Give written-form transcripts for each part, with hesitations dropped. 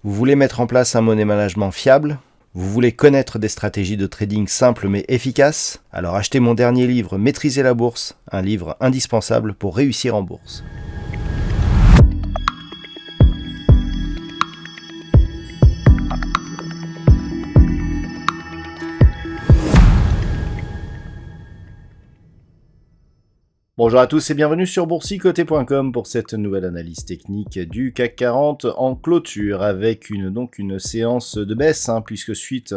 Vous voulez mettre en place un money management fiable? Vous voulez connaître des stratégies de trading simples mais efficaces? Alors achetez mon dernier livre Maîtriser la bourse, un livre indispensable pour réussir en bourse. Bonjour à tous et bienvenue sur boursicoté.com pour cette nouvelle analyse technique du CAC 40 en clôture avec une séance de baisse puisque suite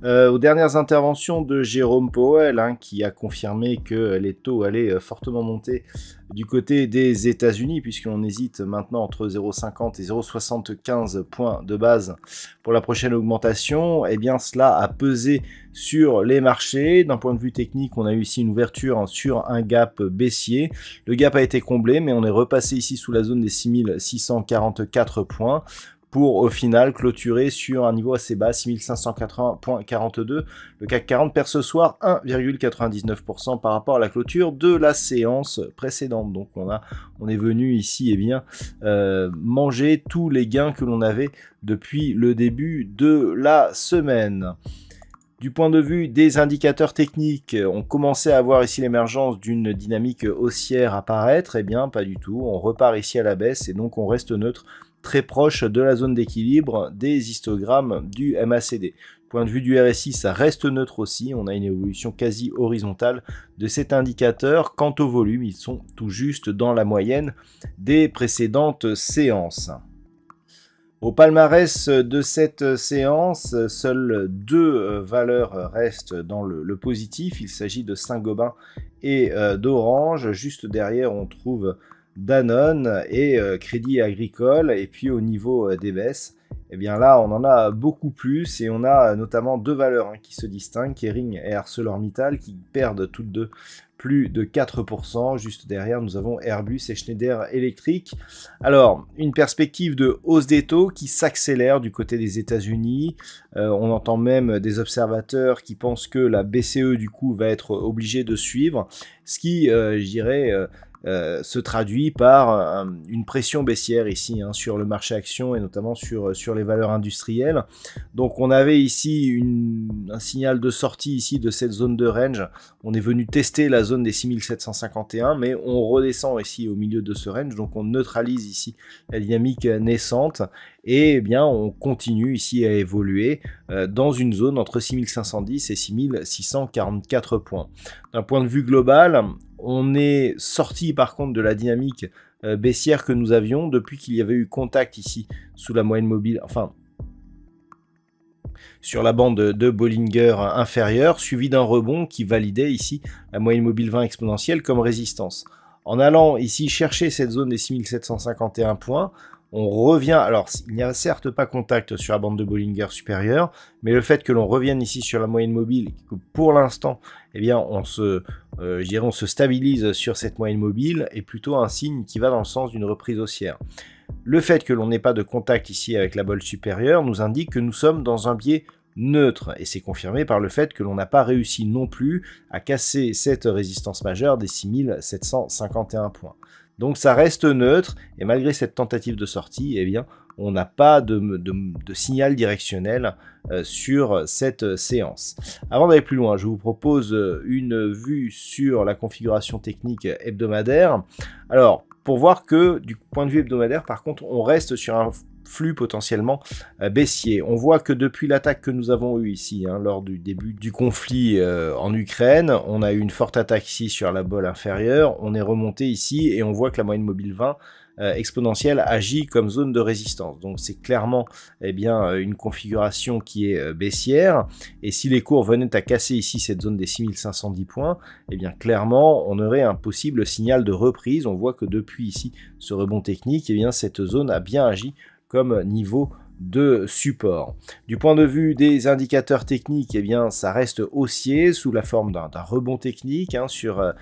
aux dernières interventions de Jérôme Powell qui a confirmé que les taux allaient fortement monter du côté des États-Unis puisqu'on hésite maintenant entre 0,50 et 0,75 points de base pour la prochaine augmentation, et bien cela a pesé sur les marchés. D'un point de vue technique, on a eu ici une ouverture sur un gap baissier. Le gap a été comblé, mais on est repassé ici sous la zone des 6644 points pour au final clôturer sur un niveau assez bas, 6580.42. Le CAC 40 perd ce soir 1,99% par rapport à la clôture de la séance précédente. Donc on est venu ici manger tous les gains que l'on avait depuis le début de la semaine. Du point de vue des indicateurs techniques, on commençait à voir ici l'émergence d'une dynamique haussière apparaître. Eh bien, pas du tout. On repart ici à la baisse et donc on reste neutre, très proche de la zone d'équilibre des histogrammes du MACD. Point de vue du RSI, ça reste neutre aussi. On a une évolution quasi horizontale de cet indicateur. Quant au volume, ils sont tout juste dans la moyenne des précédentes séances. Au palmarès de cette séance, seules deux valeurs restent dans le positif. Il s'agit de Saint-Gobain et d'Orange. Juste derrière, on trouve Danone et Crédit Agricole. Et puis au niveau des baisses, eh bien là, on en a beaucoup plus et on a notamment deux valeurs qui se distinguent, Kering et ArcelorMittal, qui perdent toutes deux plus de 4%. Juste derrière, nous avons Airbus et Schneider Electric. Alors, une perspective de hausse des taux qui s'accélère du côté des États-Unis. On entend même des observateurs qui pensent que la BCE, du coup, va être obligée de suivre, ce qui, je dirais, se traduit par une pression baissière ici sur le marché action et notamment sur les valeurs industrielles. Donc on avait ici un signal de sortie ici de cette zone de range. On est venu tester la zone des 6751, mais on redescend ici au milieu de ce range, donc on neutralise ici la dynamique naissante et bien on continue ici à évoluer dans une zone entre 6510 et 6644 points. D'un point de vue global, on est sorti par contre de la dynamique baissière que nous avions depuis qu'il y avait eu contact ici sous la moyenne mobile, enfin sur la bande de Bollinger inférieure, suivi d'un rebond qui validait ici la moyenne mobile 20 exponentielle comme résistance. En allant ici chercher cette zone des 6751 points, on revient, alors il n'y a certes pas contact sur la bande de Bollinger supérieure, mais le fait que l'on revienne ici sur la moyenne mobile, que pour l'instant, eh bien, on se stabilise sur cette moyenne mobile, est plutôt un signe qui va dans le sens d'une reprise haussière. Le fait que l'on n'ait pas de contact ici avec la bolle supérieure nous indique que nous sommes dans un biais neutre, et c'est confirmé par le fait que l'on n'a pas réussi non plus à casser cette résistance majeure des 6751 points. Donc ça reste neutre, et malgré cette tentative de sortie, eh bien, on n'a pas de signal directionnel sur cette séance. Avant d'aller plus loin, je vous propose une vue sur la configuration technique hebdomadaire. Alors, pour voir que du point de vue hebdomadaire, par contre, on reste sur un flux potentiellement baissier. On voit que depuis l'attaque que nous avons eue ici, lors du début du conflit en Ukraine, on a eu une forte attaque ici sur la bolle inférieure, on est remonté ici et on voit que la moyenne mobile 20 exponentielle agit comme zone de résistance. Donc c'est clairement une configuration qui est baissière, et si les cours venaient à casser ici cette zone des 6510 points, clairement on aurait un possible signal de reprise. On voit que depuis ici ce rebond technique, cette zone a bien agi comme niveau de support. Du point de vue des indicateurs techniques, eh bien, ça reste haussier sous la forme d'un rebond technique sur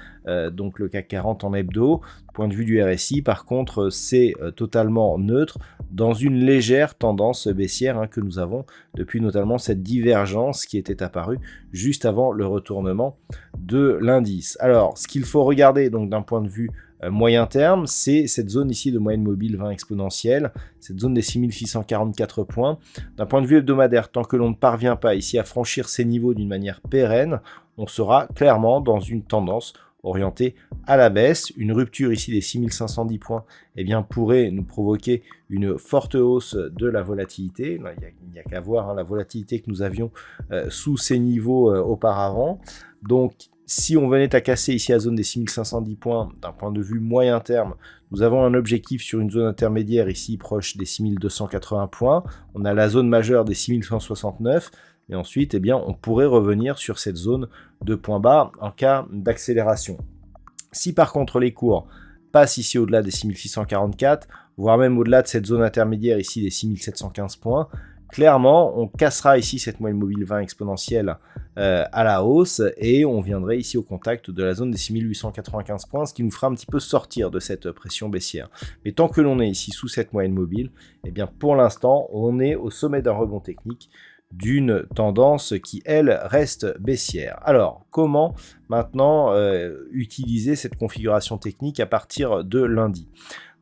donc le CAC 40 en hebdo. Du point de vue du RSI, par contre, c'est totalement neutre dans une légère tendance baissière que nous avons depuis notamment cette divergence qui était apparue juste avant le retournement de l'indice. Alors, ce qu'il faut regarder donc d'un point de vue moyen terme, c'est cette zone ici de moyenne mobile 20 exponentielle, cette zone des 6644 points. D'un point de vue hebdomadaire, tant que l'on ne parvient pas ici à franchir ces niveaux d'une manière pérenne, on sera clairement dans une tendance orientée à la baisse. Une rupture ici des 6510 points eh bien, pourrait nous provoquer une forte hausse de la volatilité. Là, il n'y a qu'à voir la volatilité que nous avions sous ces niveaux auparavant. Donc, si on venait à casser ici la zone des 6510 points, d'un point de vue moyen terme, nous avons un objectif sur une zone intermédiaire ici proche des 6280 points. On a la zone majeure des 6169. Et ensuite, eh bien, on pourrait revenir sur cette zone de point bas en cas d'accélération. Si par contre les cours passent ici au-delà des 6644, voire même au-delà de cette zone intermédiaire ici des 6715 points, clairement, on cassera ici cette moyenne mobile 20 exponentielle à la hausse et on viendrait ici au contact de la zone des 6895 points, ce qui nous fera un petit peu sortir de cette pression baissière. Mais tant que l'on est ici sous cette moyenne mobile, eh bien pour l'instant, on est au sommet d'un rebond technique d'une tendance qui, elle, reste baissière. Alors, comment maintenant utiliser cette configuration technique à partir de lundi ?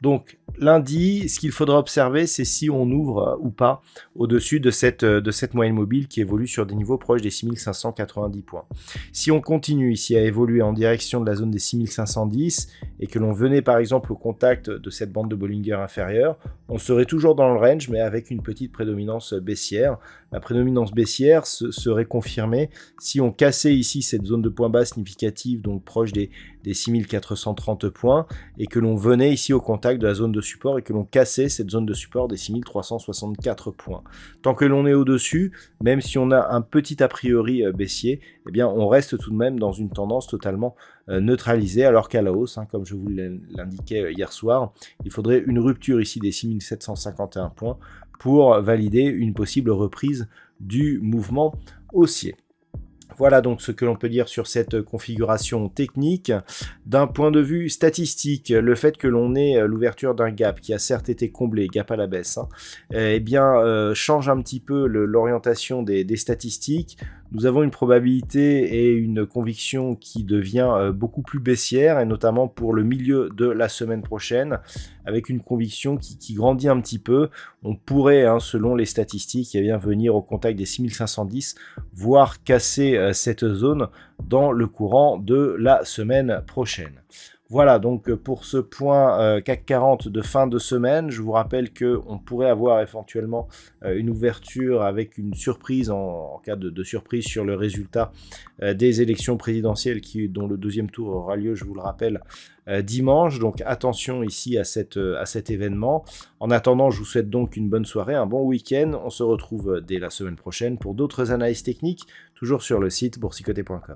Donc, lundi, ce qu'il faudra observer, c'est si on ouvre ou pas au-dessus de cette moyenne mobile qui évolue sur des niveaux proches des 6590 points. Si on continue ici à évoluer en direction de la zone des 6510 et que l'on venait par exemple au contact de cette bande de Bollinger inférieure, on serait toujours dans le range mais avec une petite prédominance baissière. La prédominance baissière serait confirmée si on cassait ici cette zone de point bas significative, donc proche des 6430 points, et que l'on venait ici au contact de la zone de support et que l'on cassait cette zone de support des 6364 points. Tant que l'on est au-dessus, même si on a un petit a priori baissier, eh bien on reste tout de même dans une tendance totalement neutralisée, alors qu'à la hausse, comme je vous l'indiquais hier soir, il faudrait une rupture ici des 6751 points pour valider une possible reprise du mouvement haussier. Voilà donc ce que l'on peut dire sur cette configuration technique. D'un point de vue statistique, le fait que l'on ait l'ouverture d'un gap qui a certes été comblé, gap à la baisse, eh bien change un petit peu l'orientation des statistiques. Nous avons une probabilité et une conviction qui devient beaucoup plus baissière, et notamment pour le milieu de la semaine prochaine, avec une conviction qui grandit un petit peu. On pourrait, selon les statistiques, eh bien, venir au contact des 6510, voire casser cette zone dans le courant de la semaine prochaine. Voilà donc pour ce point CAC 40 de fin de semaine. Je vous rappelle qu'on pourrait avoir éventuellement une ouverture avec une surprise en cas de surprise sur le résultat des élections présidentielles dont le deuxième tour aura lieu, je vous le rappelle, dimanche. Donc attention ici à cet événement. En attendant, je vous souhaite donc une bonne soirée, un bon week-end. On se retrouve dès la semaine prochaine pour d'autres analyses techniques, toujours sur le site boursicoté.com.